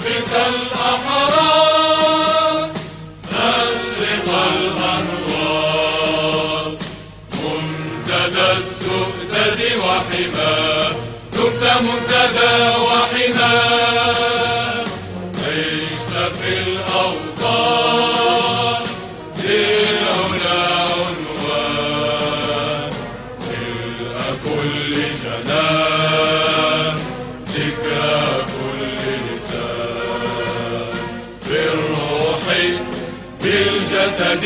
بك الأحرار أشرق الأنوار منتدى السؤدد وحماه دمت منتدى وحماه عشت في الأوطان للعلا عنوان ملء كل جنان ذكرى كل لسان بالروح بالجسد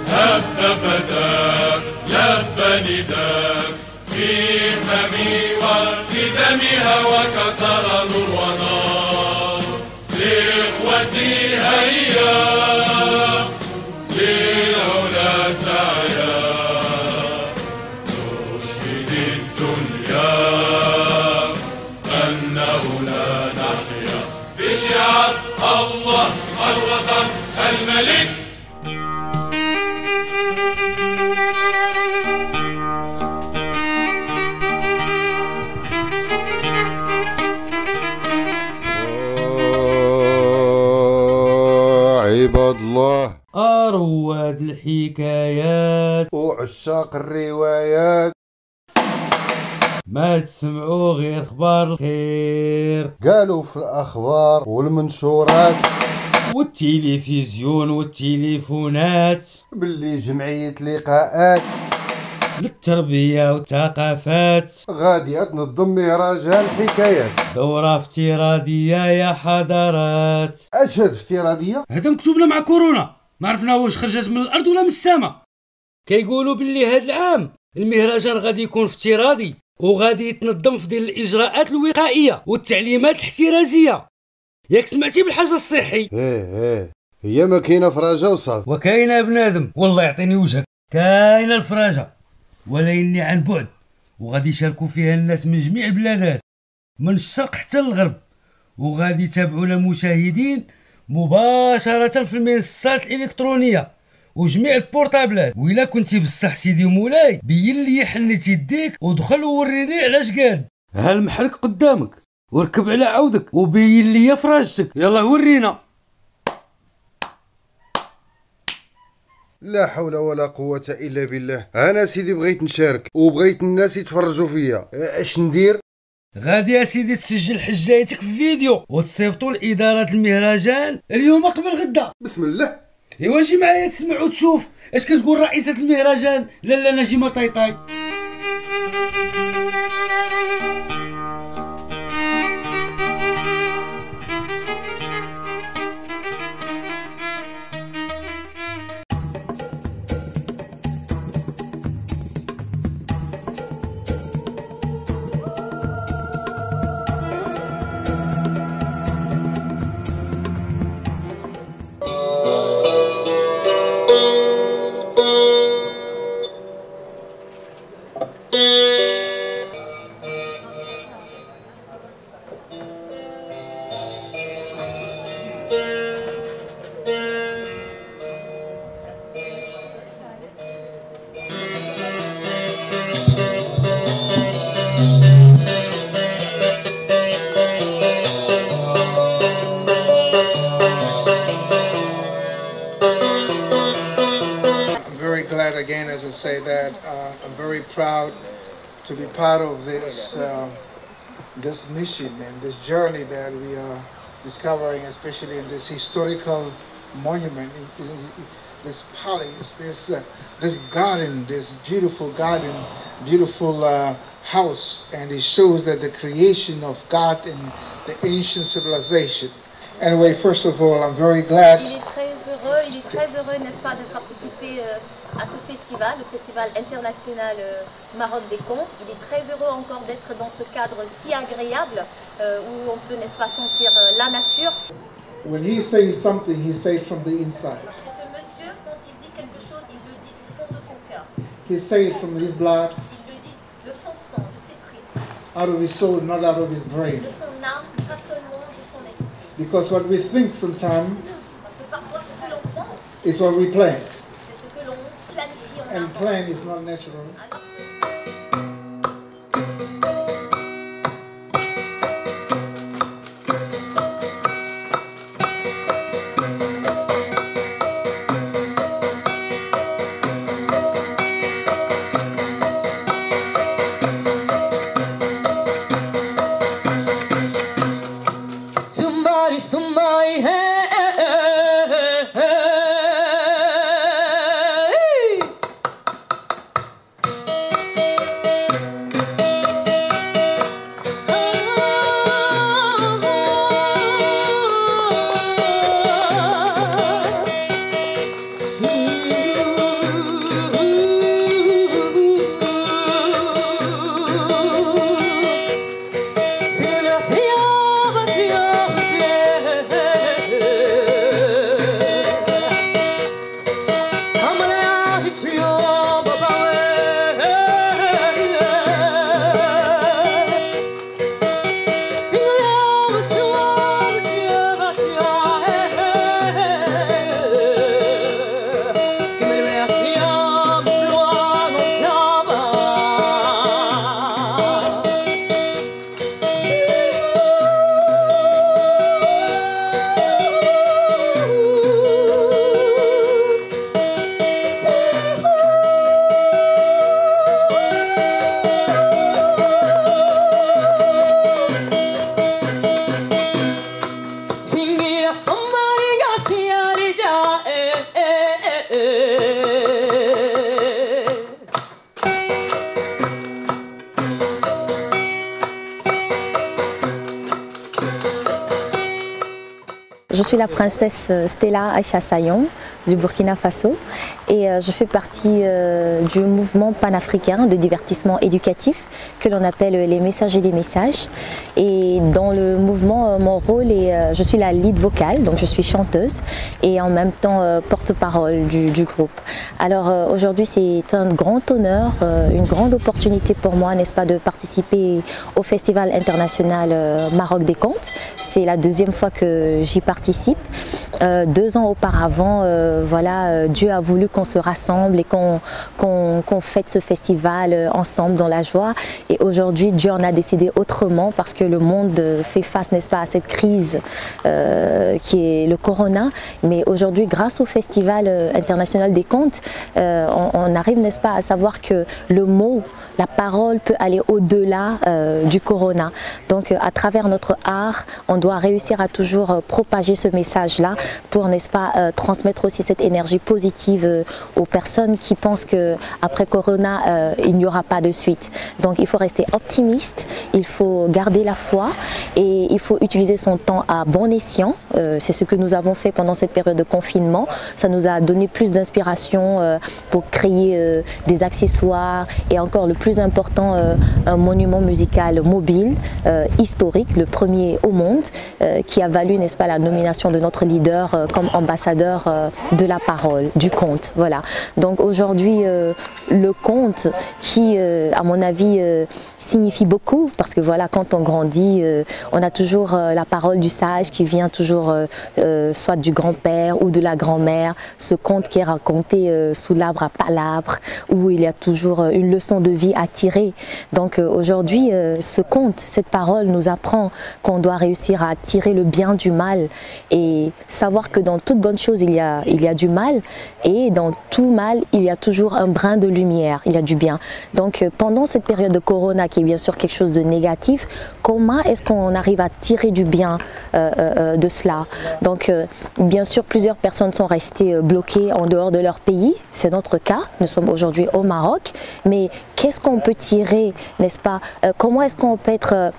هب فتاك لب نداك في فمي ولدم هواك ترى نور ونار لإخوتي هيا للعلا سعيا نرشد الدنيا أنه لا نحيا بشعار الله الوطن الملك. عباد الله رواد الحكايات وعشاق الروايات ما تسمعوا غير اخبار الخير قالوا في الاخبار والمنشورات والتلفزيون والتليفونات باللي جمعية لقاءات للتربية والثقافات غادية تنظم مهرجان الحكايات. دورة افتراضية يا حضرات. اش هاد افتراضية؟ هذا مكتوبنا مع كورونا ما عرفنا واش خرجت من الارض ولا من السماء. كيقولوا باللي هذا العام المهرجان غادي يكون افتراضي وغادي يتنظم في ديال الاجراءات الوقائيه والتعليمات الاحترازيه. ياك سمعتي بالحجر الصحي؟ ايه هي ما كاينه فراجه وصافي. وكاينه بنادم والله يعطيني وجهك. كاينه الفراجه ولكن عن بعد وغادي يشاركوا فيها الناس من جميع البلادات من الشرق حتى للغرب وغادي يتابعونا مشاهدين مباشره في المنصات الالكترونيه وجميع البورطابلات. وإلا كنتي بصح سيدي مولاي بين لي حنيت يديك ودخل ووريني علاش قاد. ها المحرك قدامك وركب على عودك وبين لي فراجتك. يلا ورينا. لا حول ولا قوة الا بالله. انا سيدي بغيت نشارك وبغيت الناس يتفرجوا فيا، اش ندير؟ غادي يا سيدي تسجل حجايتك في فيديو وتصيفطوا لإدارة المهرجان اليوم قبل غدا. بسم الله. ايوا جي معايا تسمع وتشوف اش كتقول رئيسة المهرجان لاله نجمة طيطاي. Again, as I say that, I'm very proud to be part of this this mission and this journey that we are discovering, especially in this historical monument, this palace, this garden, this beautiful garden, beautiful house, and it shows that the creation of God in the ancient civilization. Anyway, first of all, I'm very glad. Il est très heureux, n'est-ce pas, de participer à ce festival, le Festival international Maroc des Contes. Il est très heureux encore d'être dans ce cadre si agréable où on peut, n'est-ce pas, sentir la nature. When he says something, he says from the inside. Parce que ce monsieur, quand il dit quelque chose, il le dit du fond de son cœur. He says from his blood. Il le dit de son sang, de ses tripes. Out of his soul, not out of his brain. De son âme, pas seulement de son esprit. Because what we think sometimes is what we plan. C'est ce que l'on planifie en And avance. plan is not natural. Je suis la princesse Stella Aïcha Sayon du Burkina Faso et je fais partie du mouvement panafricain de divertissement éducatif que l'on appelle les messagers des messages. Et dans le mouvement, mon rôle est, je suis la lead vocale, donc je suis chanteuse et en même temps porte-parole du groupe. Alors aujourd'hui c'est un grand honneur, une grande opportunité pour moi, n'est-ce pas, de participer au Festival international Maroc des Contes. C'est la deuxième fois que j'y participe. 2 ans auparavant, voilà, Dieu a voulu qu'on se rassemble et qu'on fête ce festival ensemble dans la joie. Et aujourd'hui, Dieu en a décidé autrement parce que le monde fait face, n'est-ce pas, à cette crise qui est le corona. Mais aujourd'hui, grâce au Festival international des contes, on arrive, n'est-ce pas, à savoir que le mot, la parole peut aller au-delà du corona. Donc, à travers notre art, on doit réussir à toujours propager ce message-là pour, n'est-ce pas, transmettre aussi cette énergie positive aux personnes qui pensent qu'après Corona, il n'y aura pas de suite. Donc il faut rester optimiste, il faut garder la foi et il faut utiliser son temps à bon escient. C'est ce que nous avons fait pendant cette période de confinement. Ça nous a donné plus d'inspiration pour créer des accessoires et encore le plus important, un monument musical mobile, historique, le premier au monde, qui a valu, n'est-ce pas, la nomination de notre leader comme ambassadeur de la parole, du conte. Voilà. Donc aujourd'hui, le conte qui, à mon avis, signifie beaucoup parce que voilà, quand on grandit, on a toujours la parole du sage qui vient toujours soit du grand-père ou de la grand-mère, ce conte qui est raconté sous l'arbre à palabre où il y a toujours une leçon de vie à tirer. Donc aujourd'hui, ce conte, cette parole nous apprend qu'on doit réussir à tirer le bien du mal et savoir que dans toute bonne chose il y a du mal et dans tout mal il y a toujours un brin de lumière, il y a du bien. Donc pendant cette période de Corona qui est bien sûr quelque chose de négatif, comment est-ce qu'on arrive à tirer du bien de cela? Donc bien sûr plusieurs personnes sont restées bloquées en dehors de leur pays, c'est notre cas, nous sommes aujourd'hui au Maroc, mais qu'est-ce qu'on peut tirer, n'est-ce pas, comment est-ce qu'on peut être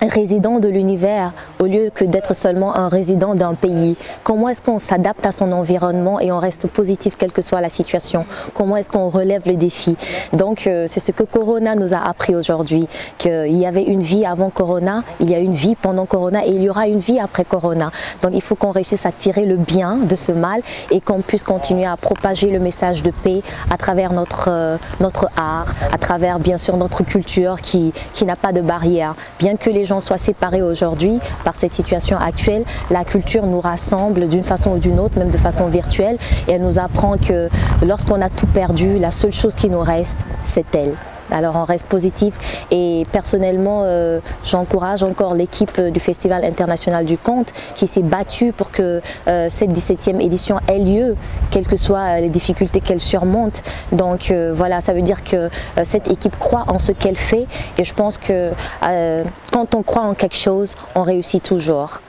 résident de l'univers au lieu que d'être seulement un résident d'un pays? Comment est-ce qu'on s'adapte à son environnement et on reste positif quelle que soit la situation? Comment est-ce qu'on relève les défis? Donc c'est ce que Corona nous a appris aujourd'hui, qu'il y avait une vie avant Corona, il y a une vie pendant Corona et il y aura une vie après Corona. Donc il faut qu'on réussisse à tirer le bien de ce mal et qu'on puisse continuer à propager le message de paix à travers notre art, à travers bien sûr notre culture qui n'a pas de barrière. Bien que les gens soient séparés aujourd'hui par cette situation actuelle, la culture nous rassemble d'une façon ou d'une autre, même de façon virtuelle, et elle nous apprend que lorsqu'on a tout perdu, la seule chose qui nous reste, c'est elle. Alors on reste positif et personnellement j'encourage encore l'équipe du Festival international du conte qui s'est battue pour que cette 17e édition ait lieu, quelles que soient les difficultés qu'elle surmonte. Donc voilà, ça veut dire que cette équipe croit en ce qu'elle fait et je pense que quand on croit en quelque chose, on réussit toujours.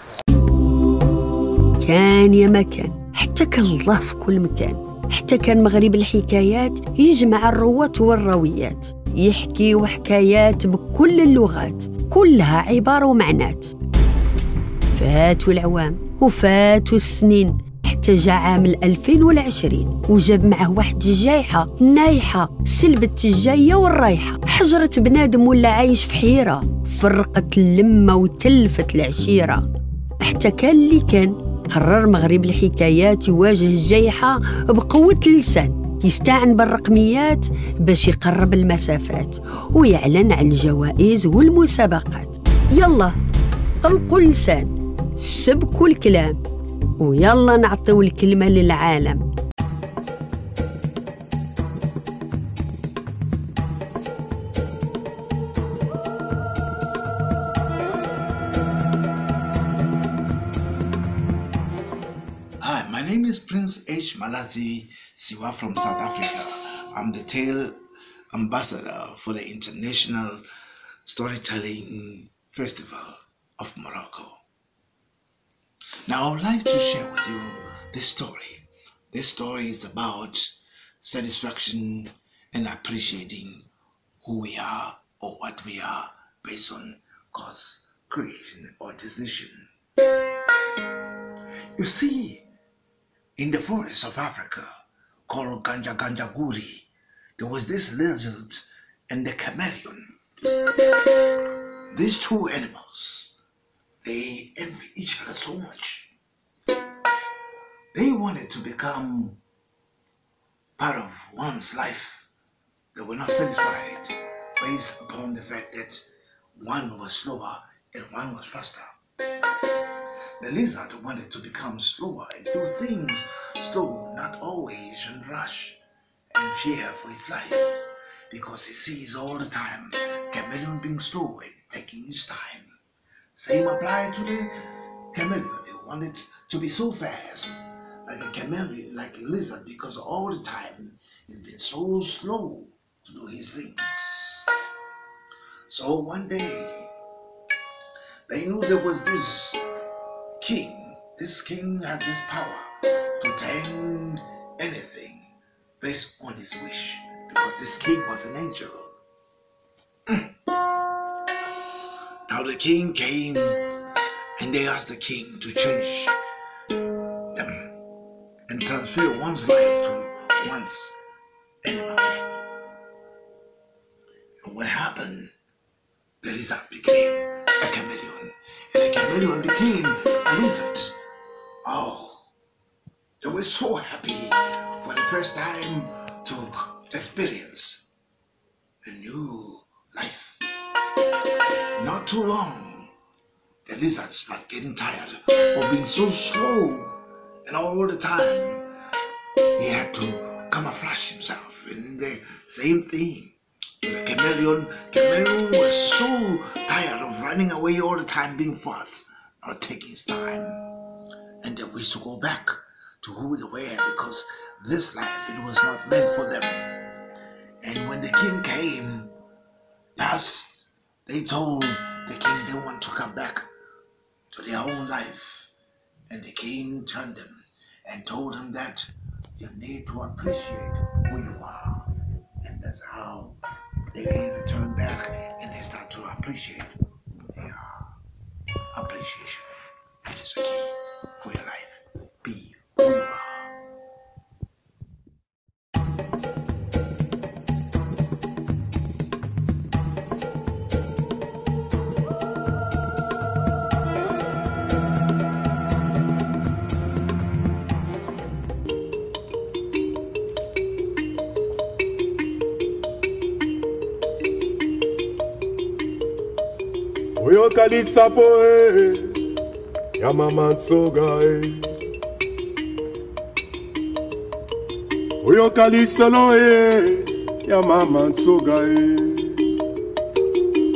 كان يا مكان حتى كان الله في كل مكان حتى كان مغرب الحكايات يجمع الروات والراويات يحكي وحكايات بكل اللغات كلها عبارة ومعنات. فاتوا العوام وفاتوا السنين حتى جا عام 2020 وجاب معه واحد الجايحة نايحة سلبت الجاية والرايحة حجرت بنادم ولا عايش في حيرة فرقت اللمة وتلفت العشيرة. حتى كان اللي كان قرر مغرب الحكايات يواجه الجايحة بقوة اللسان يستعن بالرقميات باش يقرب المسافات ويعلن على الجوائز والمسابقات. يلا طلقوا اللسان سبكوا الكلام ويلا نعطيو الكلمة للعالم. Hi, my name is Prince H. Malazi Siwa from South Africa. I'm the Tale Ambassador for the International Storytelling Festival of Morocco. Now, I would like to share with you this story. This story is about satisfaction and appreciating who we are or what we are based on God's creation or decision. You see, in the forests of Africa, called Ganjaguri, there was this lizard and the chameleon. These two animals, they envy each other so much. They wanted to become part of one's life. They were not satisfied based upon the fact that one was slower and one was faster. The lizard wanted to become slower and do things slow, not always in rush and fear for his life, because he sees all the time chameleon being slow and taking his time. Same applied to the chameleon. They wanted to be so fast, like a chameleon, like a lizard, because all the time he's been so slow to do his things. So one day, they knew there was this king. This king had this power to turn anything based on his wish, because this king was an angel. Now the king came and they asked the king to change them and transfer one's life to one's animal. And what happened? The lizard became a chameleon, and the chameleon became a lizard. Oh, they were so happy for the first time to experience a new life. Not too long, the lizard started getting tired of being so slow, and all the time he had to camouflage himself in the same thing. The chameleon was so tired of running away all the time, being fast, not taking his time, and they wished to go back to who they were, because this life, it was not meant for them. And when the king came past, they told the king they want to come back to their own life, and the king turned them and told them that you need to appreciate who you are, and that's how they return back and they start to appreciate who they are. Appreciation, it is a key for your life. Be who you are. Oyo kalisa poe ya mama Nsoga Oyo kalisa loe ya mama Nsoga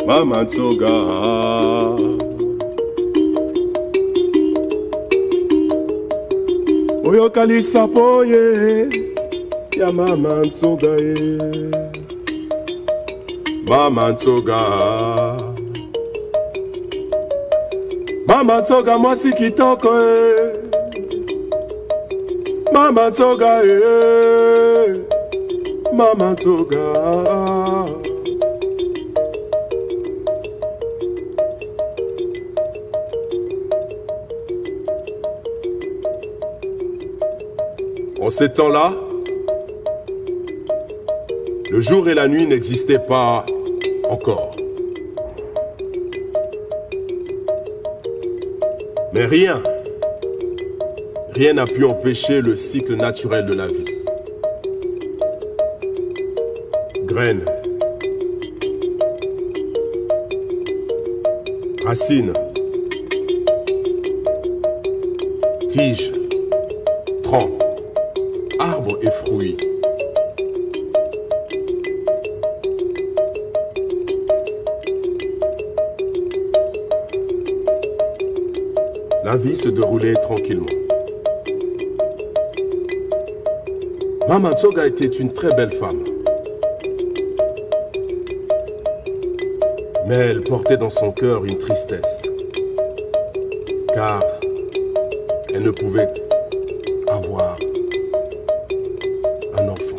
Mama Nsoga Oyo kalisa poe ya mama Nsoga Mama Nsoga Mama Nsoga mwasi kitoko Mama Nsoga Mama Nsoga En ces temps-là, le jour et la nuit n'existaient pas encore. Mais rien n'a pu empêcher le cycle naturel de la vie. Graines, racines, tiges, troncs, arbres et fruits. La vie se déroulait tranquillement. Mama Nsoga était une très belle femme. Mais elle portait dans son cœur une tristesse. Car elle ne pouvait avoir un enfant.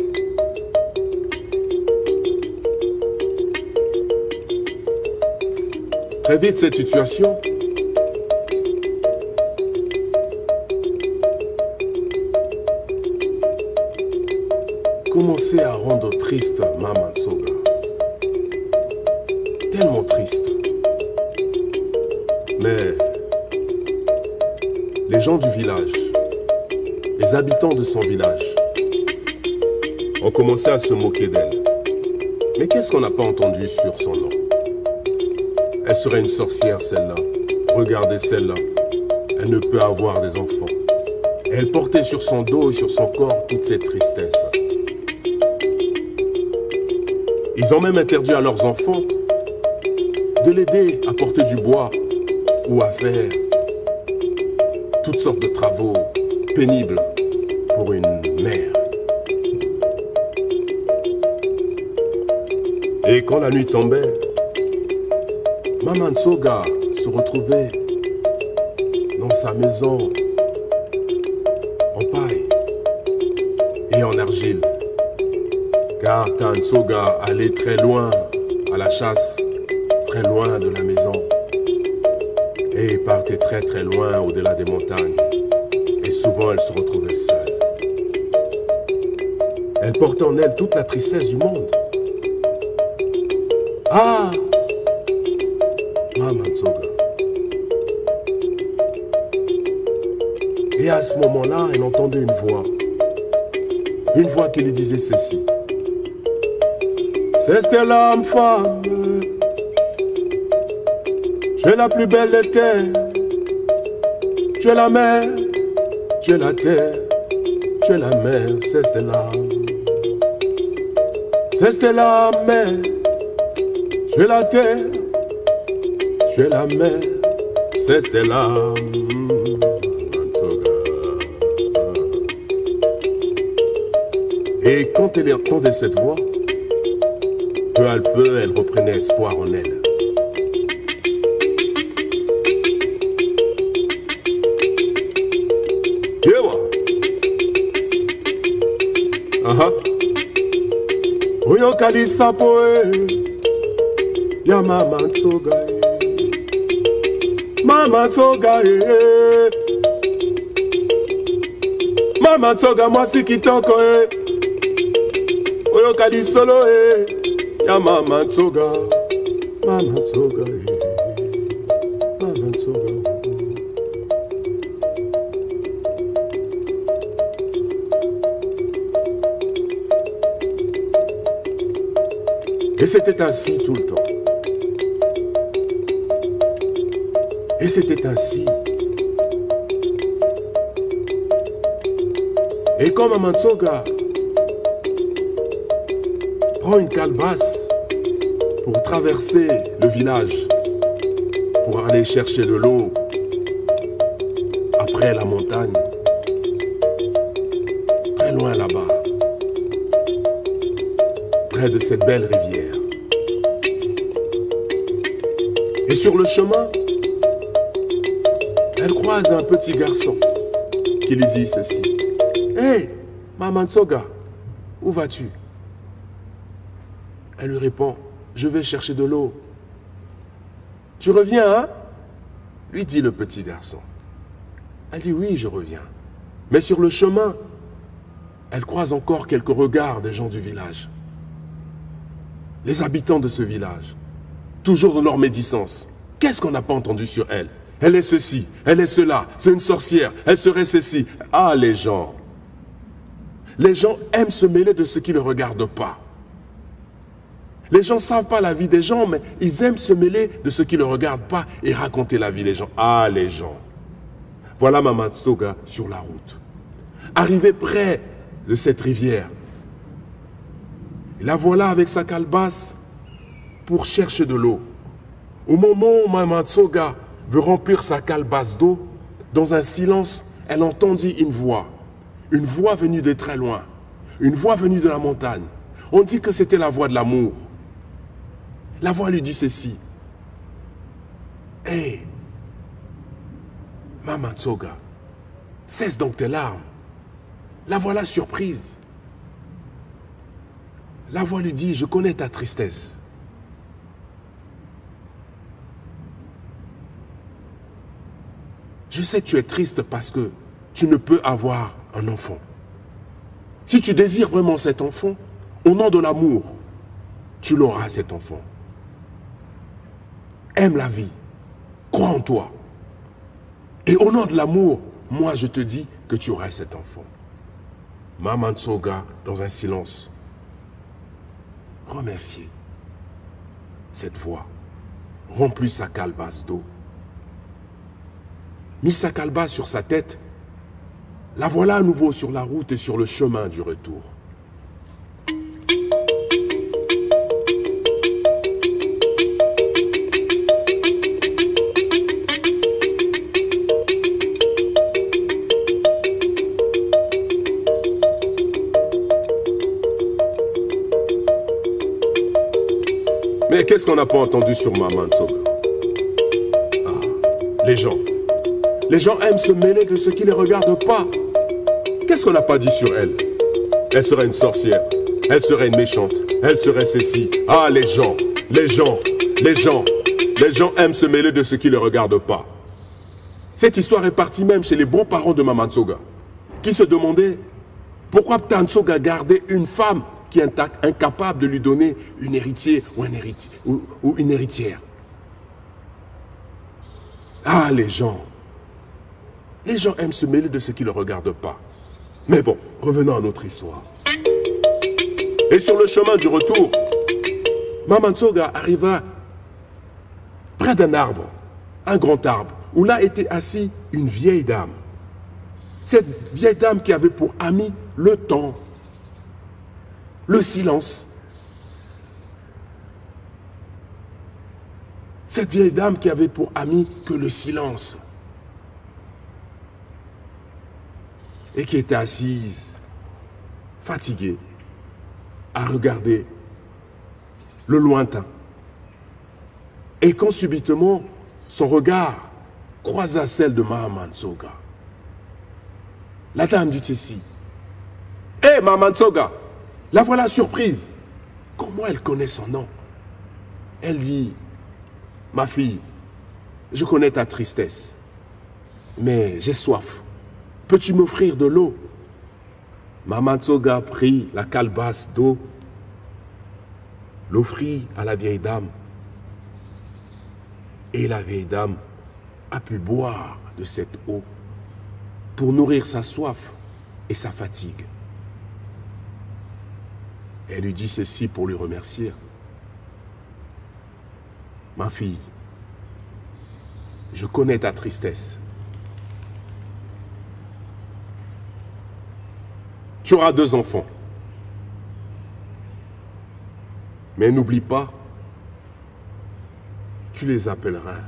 Très vite, cette situation commencé à rendre triste Maman Tsoga. Tellement triste. Mais les gens du village, les habitants de son village, ont commencé à se moquer d'elle. Mais qu'est-ce qu'on n'a pas entendu sur son nom? Elle serait une sorcière, celle-là. Regardez celle-là. Elle ne peut avoir des enfants. Elle portait sur son dos et sur son corps toute cette tristesse. Ils ont même interdit à leurs enfants de l'aider à porter du bois ou à faire toutes sortes de travaux pénibles pour une mère. Et quand la nuit tombait, Maman Tsoga se retrouvait dans sa maison en paille et en argile. Car quand Tsoga allait très loin à la chasse, très loin de la maison, et partait très très loin au-delà des montagnes, et souvent elle se retrouvait seule. Elle portait en elle toute la tristesse du monde. Ah, Maman Tsoga. Et à ce moment-là, elle entendait une voix qui lui disait ceci. C'est l'âme femme, tu es la plus belle des terres, tu es la mer, tu es la terre, tu es la mer, c'est l'âme. C'est la mer, tu es la terre, tu es la mer, c'est l'âme. Et quand elle entendait cette voix, peu à peu, elle reprenait espoir en elle. Yewa. Aha. Oyo kalisa poe. Ya Maman Tsoga. Maman Tsoga. Maman Tsoga, moi si kitoko. Oyo kadi solo ya Maman Tsoga, Maman Tsoga, Maman Tsoga. Et c'était ainsi tout le temps. Et c'était ainsi. Et quand Maman Tsoga prend une calebasse pour traverser le village, pour aller chercher de l'eau après la montagne, très loin là-bas, près de cette belle rivière. Et sur le chemin, elle croise un petit garçon qui lui dit ceci. « Hé, Maman Tsoga, où vas-tu » Elle lui répond, « Je vais chercher de l'eau. »« Tu reviens, hein ?» lui dit le petit garçon. Elle dit, « Oui, je reviens. » Mais sur le chemin, elle croise encore quelques regards des gens du village. Les habitants de ce village, toujours dans leur médisance. Qu'est-ce qu'on n'a pas entendu sur elle? Elle est ceci, elle est cela, c'est une sorcière, elle serait ceci. Ah, les gens aiment se mêler de ce qui ne les regarde pas. Les gens ne savent pas la vie des gens, mais ils aiment se mêler de ce qui ne les regarde pas et raconter la vie des gens. Ah, les gens. Voilà Maman Tsoga sur la route. Arrivée près de cette rivière, la voilà avec sa calebasse pour chercher de l'eau. Au moment où Maman Tsoga veut remplir sa calebasse d'eau, dans un silence, elle entendit une voix venue de très loin, une voix venue de la montagne. On dit que c'était la voix de l'amour. La voix lui dit ceci. « Hé, Maman Tsoga, cesse donc tes larmes. » La voilà surprise. La voix lui dit, « Je connais ta tristesse. Je sais que tu es triste parce que tu ne peux avoir un enfant. Si tu désires vraiment cet enfant, au nom de l'amour, tu l'auras cet enfant. Aime la vie, crois en toi. Et au nom de l'amour, moi je te dis que tu auras cet enfant. Mama Ntsoga, dans un silence, remercier cette voix, remplit sa calebasse d'eau, mit sa calebasse sur sa tête, la voilà à nouveau sur la route et sur le chemin du retour. Mais qu'est-ce qu'on n'a pas entendu sur Mama Ntsoga? Ah, les gens. Les gens aiment se mêler de ce qui ne les regarde pas. Qu'est-ce qu'on n'a pas dit sur elle? Elle serait une sorcière. Elle serait une méchante. Elle serait ceci. Ah, les gens. Les gens. Les gens. Les gens aiment se mêler de ce qui ne les regarde pas. Cette histoire est partie même chez les bons parents de Mama Ntsoga, qui se demandaient pourquoi Pta Ntsoga gardait une femme qui est incapable de lui donner une héritier ou une héritière. Ah, les gens. Les gens aiment se mêler de ce qui ne le regarde pas. Mais bon, revenons à notre histoire. Et sur le chemin du retour, Mama Ntsoga arriva près d'un arbre, un grand arbre, où là était assise une vieille dame. Cette vieille dame qui avait pour ami le temps, le silence. Cette vieille dame qui avait pour ami que le silence. Et qui était assise, fatiguée, à regarder le lointain. Et quand subitement, son regard croisa celle de Mama Ntsoga. La dame dit ceci. « Hé, Mama Ntsoga, la voilà surprise. Comment elle connaît son nom? » Elle dit, « Ma fille, je connais ta tristesse, mais j'ai soif. Peux-tu m'offrir de l'eau? » Mama Ntsoga prit la calebasse d'eau, l'offrit à la vieille dame. Et la vieille dame a pu boire de cette eau pour nourrir sa soif et sa fatigue. Elle lui dit ceci pour lui remercier. « Ma fille, je connais ta tristesse. Tu auras 2 enfants. Mais n'oublie pas, tu les appelleras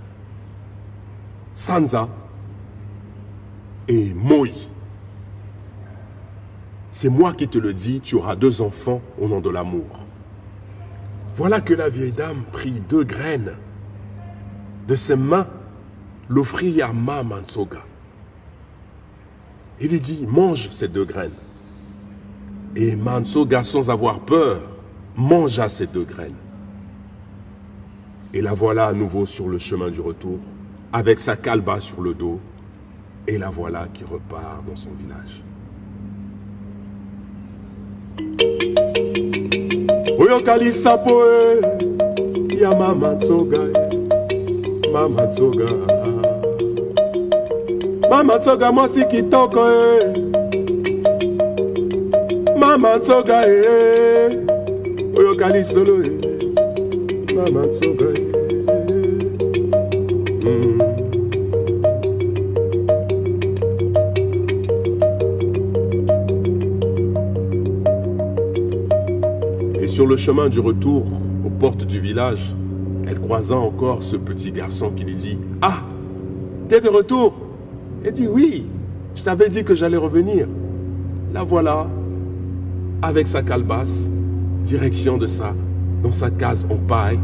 Sanza et Moi. C'est moi qui te le dis, tu auras 2 enfants au nom de l'amour. » Voilà que la vieille dame prit 2 graines de ses mains, l'offrit à Mama Ntsoga. Il lui dit, mange ces 2 graines. Et Mama Ntsoga, sans avoir peur, mangea ces 2 graines. Et la voilà à nouveau sur le chemin du retour, avec sa calebasse sur le dos, et la voilà qui repart dans son village. Oyokali sapoe, ya Mama Ntsoga, Mama Ntsoga. Mama Ntsoga mosi kitoko, Mama Ntsoga, oyokali solo, Mama Ntsoga. Et sur le chemin du retour, aux portes du village, elle croisa encore ce petit garçon qui lui dit « Ah, t'es de retour ?» Elle dit « Oui, je t'avais dit que j'allais revenir. » La voilà, avec sa calebasse, direction de ça, dans sa case en paille.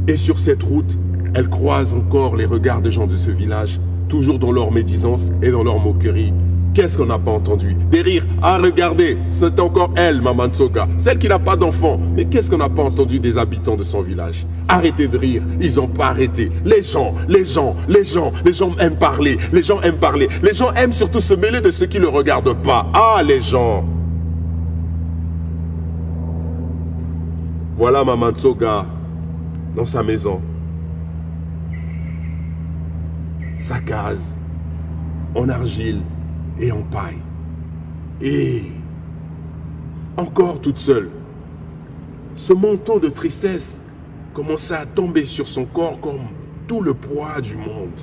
Et sur cette route, elle croise encore les regards des gens de ce village, toujours dans leur médisance et dans leur moquerie. Qu'est-ce qu'on n'a pas entendu? Des rires. Ah, regardez, c'est encore elle, Mama Ntsoga, celle qui n'a pas d'enfant. Mais qu'est-ce qu'on n'a pas entendu des habitants de son village? Arrêtez de rire, ils n'ont pas arrêté. Les gens aiment parler. Les gens aiment parler. Les gens aiment surtout se mêler de ceux qui ne le regardent pas. Ah, les gens. Voilà Maman Tsoga dans sa maison. Sa case en argile et en paille. Et encore toute seule. Ce manteau de tristesse commençait à tomber sur son corps comme tout le poids du monde.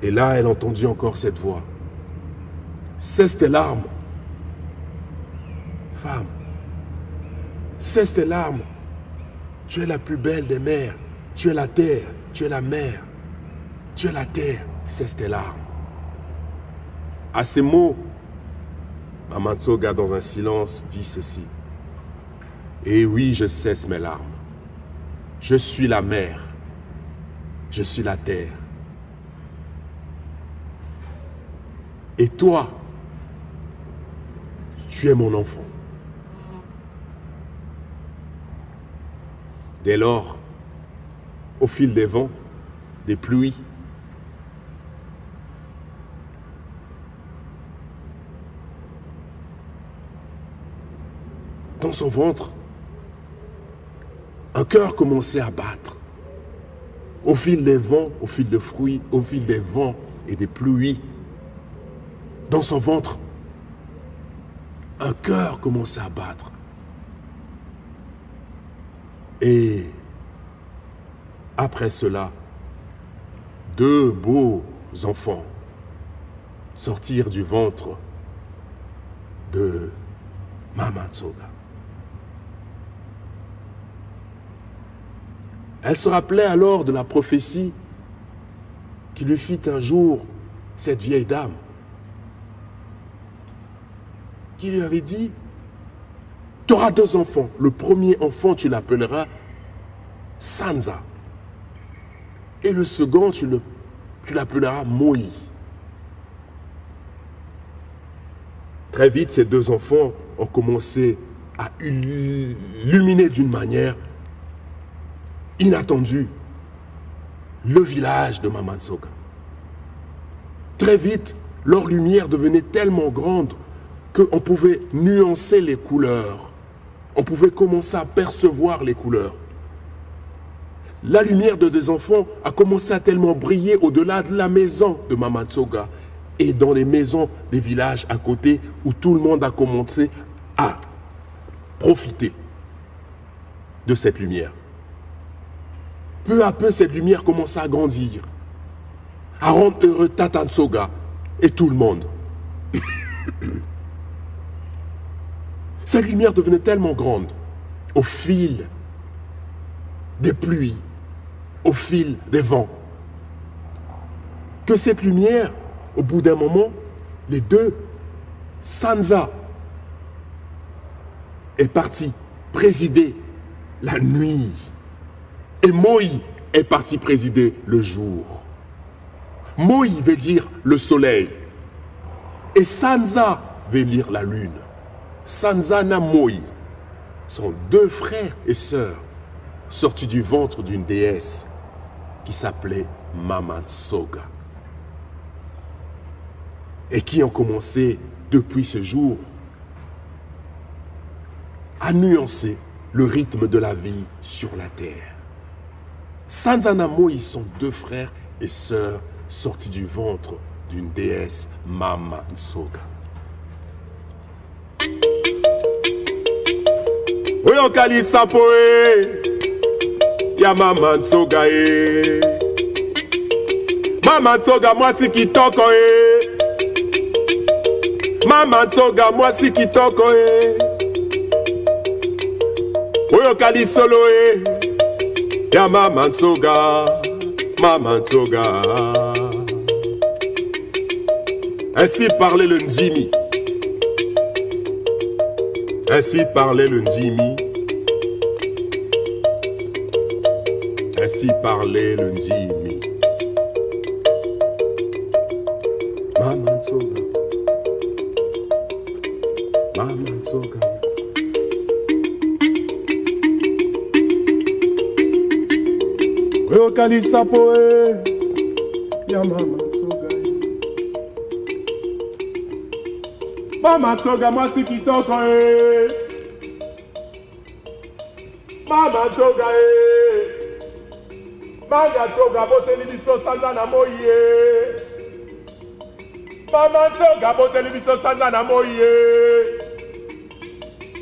Et là, elle entendit encore cette voix. Cesse tes larmes. Femme, cesse tes larmes. Tu es la plus belle des mères. Tu es la terre, tu es la mer. Tu es la terre, cesse tes larmes. À ces mots, Maman Tsoga, dans un silence, dit ceci. Et oui, je cesse mes larmes. Je suis la mer. Je suis la terre. Et toi, tu es mon enfant. Dès lors, au fil des vents, des pluies, dans son ventre, un cœur commençait à battre. Au fil des vents, au fil des fruits, au fil des vents et des pluies, dans son ventre, un cœur commençait à battre. Et après cela, deux beaux enfants sortirent du ventre de Maman Tsoga. Elle se rappelait alors de la prophétie qui lui fit un jour cette vieille dame, qui lui avait dit, tu auras deux enfants. Le premier enfant, tu l'appelleras Sansa. Et le second, tu l'appelleras Moi. Très vite, ces deux enfants ont commencé à illuminer d'une manière inattendue le village de Maman Tsoga. Très vite, leur lumière devenait tellement grande qu'on pouvait nuancer les couleurs. On pouvait commencer à percevoir les couleurs. La lumière de des enfants a commencé à tellement briller au-delà de la maison de Maman Tsoga et dans les maisons des villages à côté où tout le monde a commencé à profiter de cette lumière. Peu à peu, cette lumière commença à grandir, à rendre heureux Tata Tsoga et tout le monde. Cette lumière devenait tellement grande au fil des pluies, au fil des vents, que cette lumière, au bout d'un moment, les deux, Sansa est parti présider la nuit et Moi est parti présider le jour. Moi veut dire le soleil et Sansa veut dire la lune. Sansa et Moi sont deux frères et sœurs sortis du ventre d'une déesse qui s'appelait Maman Tsoga et qui ont commencé depuis ce jour à nuancer le rythme de la vie sur la terre. Sansa et Moi sont deux frères et sœurs sortis du ventre d'une déesse Maman Tsoga. Oyo kalisa poe ya Maman Tsoga e. Maman Tsoga mwasi kitoko e. Maman Tsoga mwasi kitoko e. Oyo kalisolo e ya Maman Tsoga. Maman Tsoga. Ainsi parlait le Ndjimi. Ainsi parlait le Ndjimi. Ainsi parlait le Ndjimi. Maman Tsoga. Maman Tsoga. Oyo kalisa poe ya Maman Tsoga. Mama Toga mwasi kitoko eh. Mama Toga eh. Manga Toga boteli biso sanza na moi eh. Mama Toga boteli biso sanza na moi eh.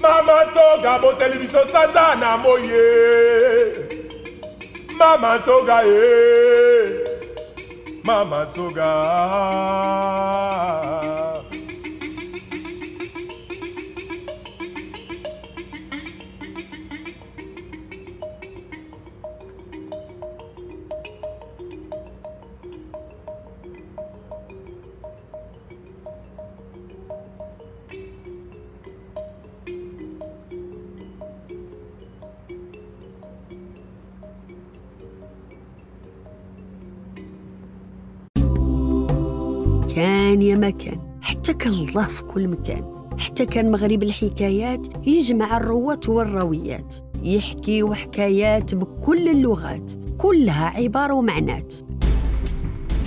Mama Toga boteli biso sanza na moi eh. Mama Toga eh. Mama Toga. كان يا مكان، حتى كان الله في كل مكان، حتى كان مغرب الحكايات يجمع الرواة والراويات، يحكي حكايات بكل اللغات، كلها عبارة ومعنات.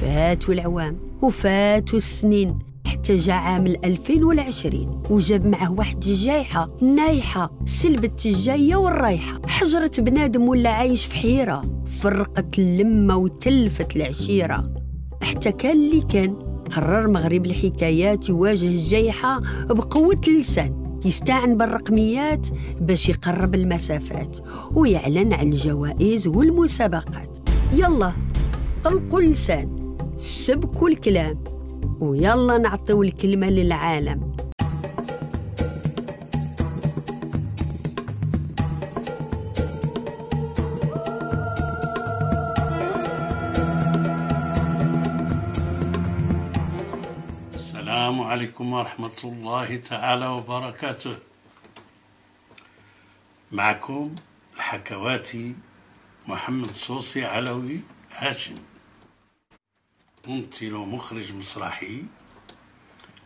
فاتوا العوام وفاتوا السنين، حتى جا عام 2020 وجاب معه واحد الجايحة نايحة سلبت الجاية والرايحة، حجرت بنادم ولا عايش في حيرة، فرقت اللمة وتلفت العشيرة. حتى كان اللي كان قرر مغرب الحكايات يواجه الجايحة بقوة اللسان، يستعن بالرقميات باش يقرب المسافات ويعلن عن الجوائز والمسابقات. يلا طلقوا اللسان، سبكوا الكلام، ويلا نعطيو الكلمة للعالم. السلام عليكم ورحمة الله تعالى وبركاته. معكم الحكواتي محمد صوصي علوي هاشم، ممثل ومخرج مسرحي،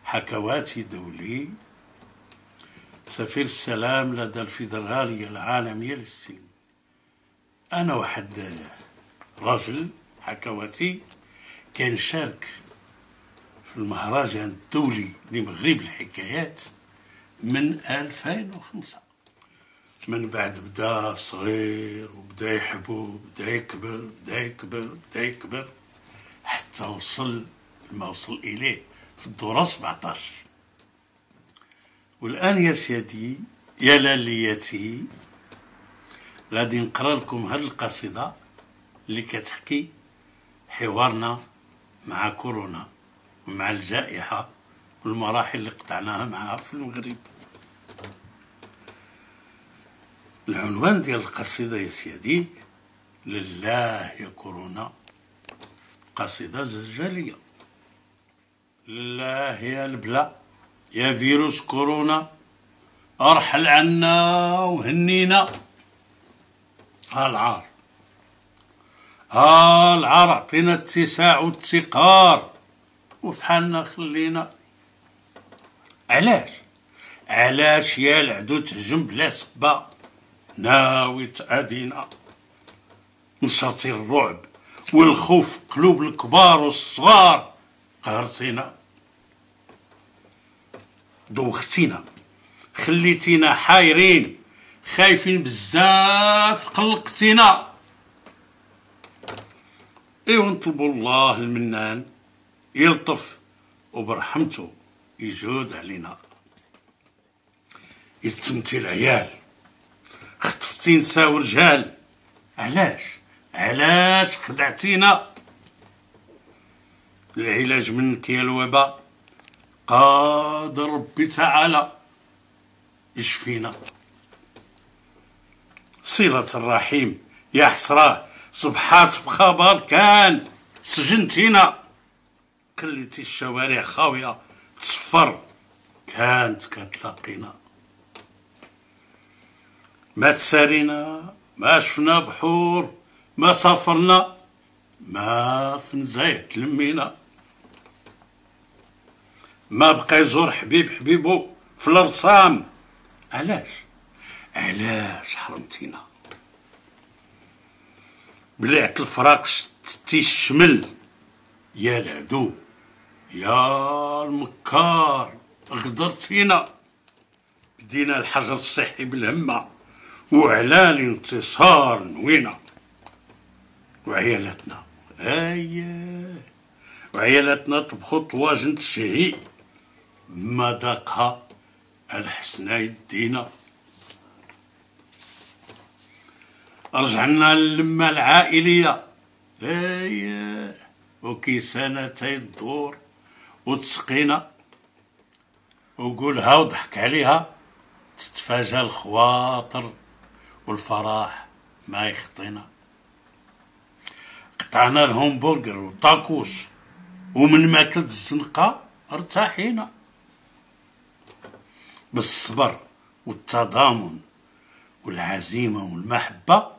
حكواتي دولي، سفير السلام لدى الفيدرالية العالمية للسلم. أنا واحد رجل حكواتي كان شارك في المهرجان الدولي لمغرب الحكايات من 2005. من بعد بدا صغير وبدا يحبو، بدا يكبر بدا يكبر بدا يكبر حتى وصل لما وصل إليه في الدورة 17. والآن يا سيدي يا لالياتي غادي نقرا لكم هاد القصيدة اللي كتحكي حوارنا مع كورونا ومع الجائحة والمراحل اللي قطعناها معها في المغرب. العنوان ديال القصيدة يا سيدي لله يا كورونا، قصيدة زجالية. لله يا البلا يا فيروس كورونا، ارحل عنا وهنينا. ها العار ها العار، عطينا اتساع واتسقار وفي حالنا خلينا. علاش يا العدو تهجم بلا سبة، ناوي تأذينا. نشاطي الرعب والخوف قلوب الكبار والصغار، قهرتينا دوختينا، خليتينا حايرين خايفين بزاف، قلقتينا. ايوا نطلبوا الله المنان يلطف وبرحمته يجود علينا. يتمتي العيال، خطفتي نسا ورجال، علاش خدعتينا. العلاج منك يا الوباء، قادر ربي تعالى يشفينا. صلة الرحيم يا حسراه، صبحات بخبر كان سجنتينا. خليتي الشوارع خاوية تصفر، كانت كتلاقينا. ما تسارينا، ما شفنا بحور، ما سافرنا، ما في نزاية تلمينا. ما بقى يزور حبيبو في الرسام. علاش حرمتينا. بلعت الفراق شتي الشمل، يا العدو يا المكار غدرت فينا. بدينا الحجر الصحي بالهمة وإعلان انتصار نوينا. وعيالاتنا وعيالاتنا طبخوا طواجن تشهي بمذاقها الحسنى يدينا. رجعنا للمة العائلية وكيسانتي الدور وتسقينا وقولها وضحك عليها تتفاجأ الخواطر والفرح ما يخطينا. قطعنا الهمبرجر والطاكوس ومن ماكلة الزنقة ارتاحينا. بالصبر والتضامن والعزيمة والمحبة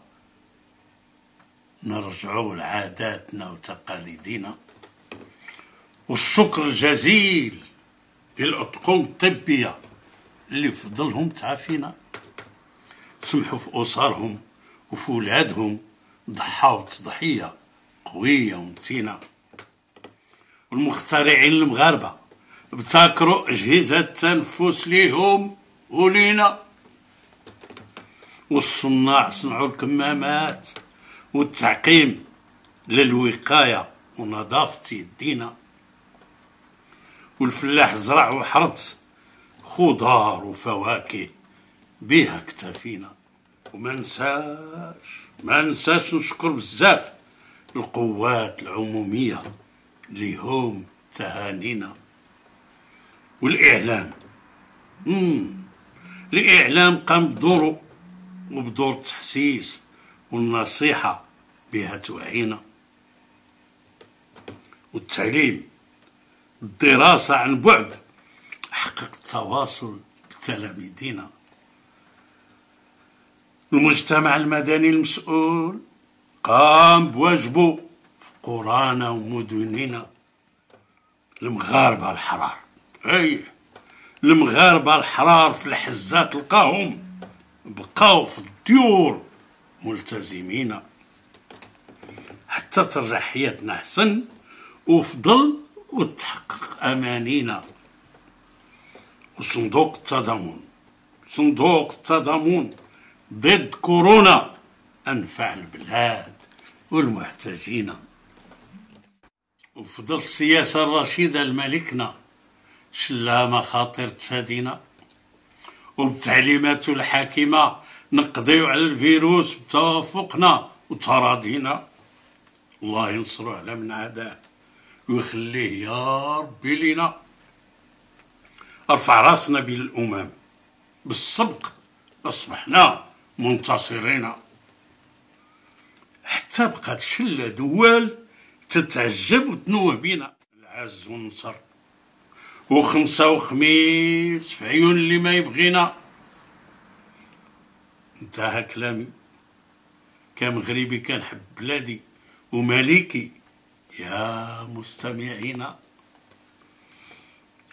نرجعوا لعاداتنا وتقاليدنا. والشكر الجزيل للأطقم الطبية اللي فضلهم تعافينا. سمحوا في أسرهم وفي ولادهم ضحاو تضحية قوية ومتينة. والمخترعين المغاربة ابتكروا أجهزة تنفس ليهم ولينا. والصناع صنعوا الكمامات والتعقيم للوقاية ونظافة يدينا. والفلاح زرع وحرث خضار وفواكه بيها اكتفينا. وما ننساش نشكر بزاف القوات العمومية ليهم تهانينا. والإعلام الإعلام قام بدوره وبدور التحسيس والنصيحة بها توعينا. والتعليم الدراسة عن بعد حقق التواصل بتلاميذنا. المجتمع المدني المسؤول قام بواجبه في قرانا ومدننا. المغاربة الحرار المغاربة الحرار في الحزات لقاهم بقاو في الديور ملتزمين حتى ترجع حياتنا حسن وفضل وتحقق أمانينا. وصندوق التضامن ضد كورونا أنفع البلاد والمحتاجين. وفضل السياسة الرشيدة لملكنا شلا مخاطر تفادينا. وبتعليماته الحاكمة نقضيو على الفيروس بتوافقنا وتراضينا. الله ينصره على من عاداه ويخليه يا ربي لينا. ارفع راسنا بين الأمم بالسبق أصبحنا منتصرين. حتى بقات شلة دول تتعجب وتنوه بينا. العز والنصر وخمسة وخميس في عيون اللي ما يبغينا. انتهى كلامي. كمغربي كنحب بلادي ومليكي يا مستمعين.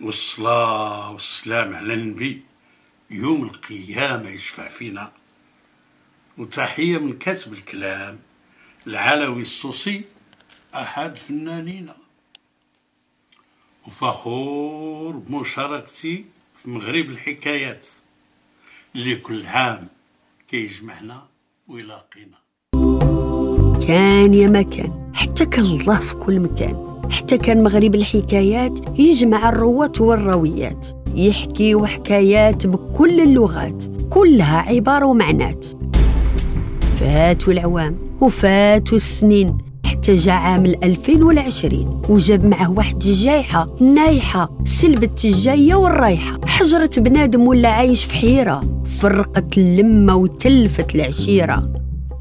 والصلاة والسلام على النبي يوم القيامة يشفع فينا. وتحية من كاتب الكلام العلوي الصوصي أحد فنانينا. وفخور بمشاركتي في مغرب الحكايات اللي كل عام كيجمعنا ويلاقينا. كان يا مكان حتى كان الله في كل مكان. حتى كان مغرب الحكايات يجمع الرواة والراويات يحكي حكايات بكل اللغات كلها عبارة ومعنات. فاتوا العوام وفاتوا السنين حتى جا عام 2020 وجاب معه واحد الجايحة نايحة سلبت الجاية والرايحة. حجرت بنادم ولا عايش في حيرة فرقت اللمة وتلفت العشيرة.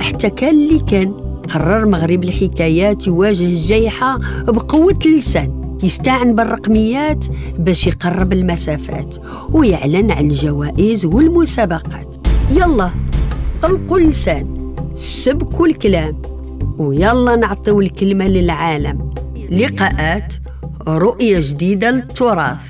حتى كان اللي كان قرر مغرب الحكايات يواجه الجايحة بقوة اللسان يستعن بالرقميات باش يقرب المسافات ويعلن على الجوائز والمسابقات. يلا طلقوا اللسان سبكوا الكلام ويلا نعطيو الكلمة للعالم. لقاءات رؤية جديدة للتراث.